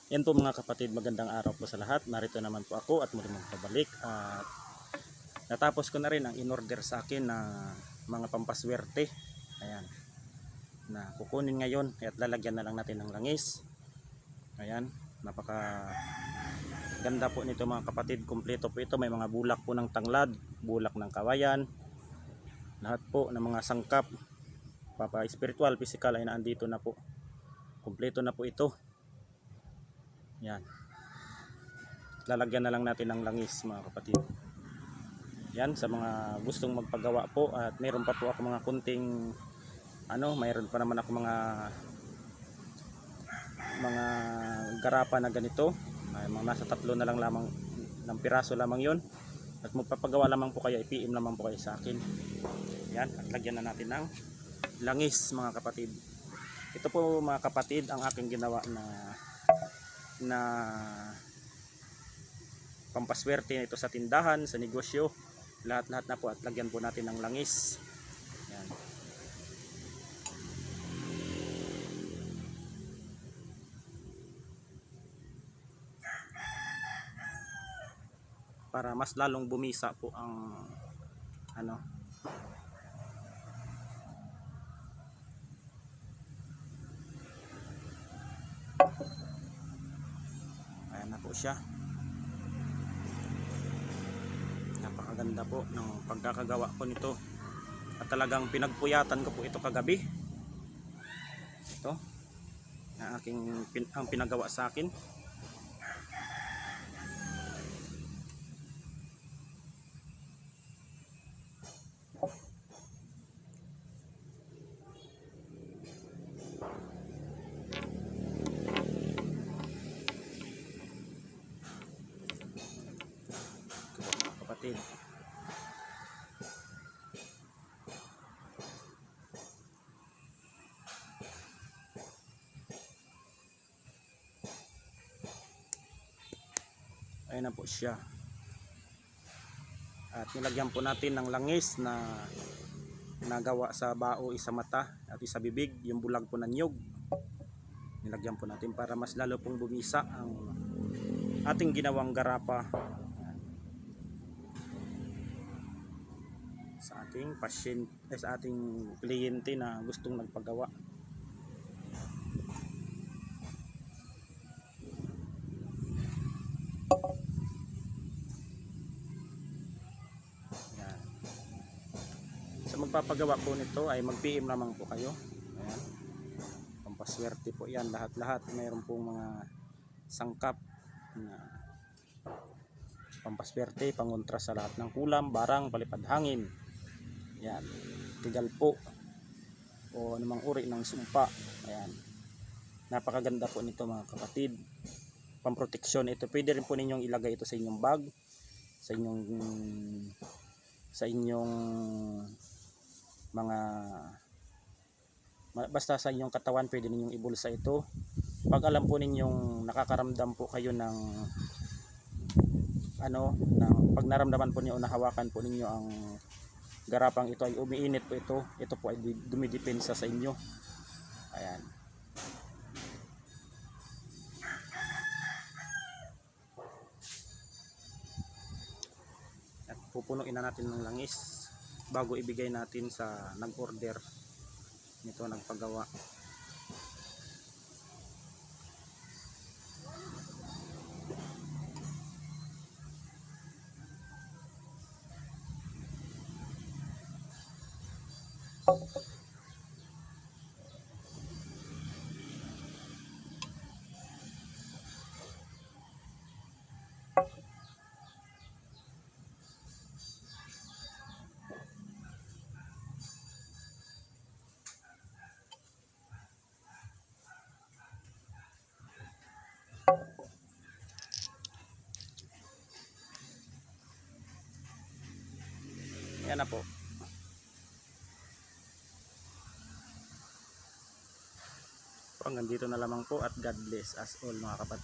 Yan po mga kapatid, magandang araw po sa lahat. Narito naman po ako at muli magpabalik. At natapos ko na rin ang in-order sa akin na mga pampaswerte. Ayan. Na kukunin ngayon at lalagyan na lang natin ng langis. Ayan. Napaka ganda po nito mga kapatid. Kumpleto po ito. May mga bulak po ng tanglad, bulak ng kawayan. Lahat po ng mga sangkap. Spiritual, physical ay naandito na po. Kumpleto na po ito. Yan. Lalagyan na lang natin ng langis mga kapatid. Yan sa mga gustong magpagawa po, at meron pa po ako mga kunting mayroon pa naman ako mga garapa na ganito. Ay, mga nasa 3 na lang lamang ng piraso lamang 'yon. At magpapagawa lamang po kayo, i-PM lamang po kayo sa akin. Yan, at lagyan na natin ng langis mga kapatid. Ito po mga kapatid ang aking ginawa na pampaswerte nito sa tindahan, sa negosyo, lahat na po, at lagyan po natin ng langis. Yan. Para mas lalong bumisa po ang ayan na po siya. Napakaganda po ng pagkakagawa ko nito, at talagang pinagpuyatan ko po ito kagabi. Ito ang pinagawa sa akin. Kapatid, ayun na po siya, at nilagyan po natin ng langis na nagawa sa bao, isa mata at isa bibig, yung bulag po ng nyug. Nilagyan po natin para mas lalo pong bumisa ang ating ginawang garapa sa ating pasyente, sa ating kliyente na gustong nagpagawa. Yan. Sa magpapagawa po nito ay mag-PM lamang po kayo. Ayan. Pampaswerte po yan, lahat mayroon pong mga sangkap na pampaswerte, pangontra sa lahat ng kulam, barang, palipad hangin. Yan, tigal po o anumang uri ng sumpa. Ayan, napakaganda po nito mga kapatid. Pamproteksyon ito, pwede rin po ninyong ilagay ito sa inyong bag, sa inyong mga basta sa inyong katawan, pwede ninyong ibulsa ito. Pag alam po ninyong nakakaramdam po kayo ng pag naramdaman po niyo o nahawakan po ninyo ang garapang ito ay umiinit po ito po ay dumidepensa sa inyo. Ayan. At pupunuin na natin ng langis bago ibigay natin sa nag-order nito, nagpagawa. Yan na po. Hanggang dito na lamang po, at God bless us all mga kapatid.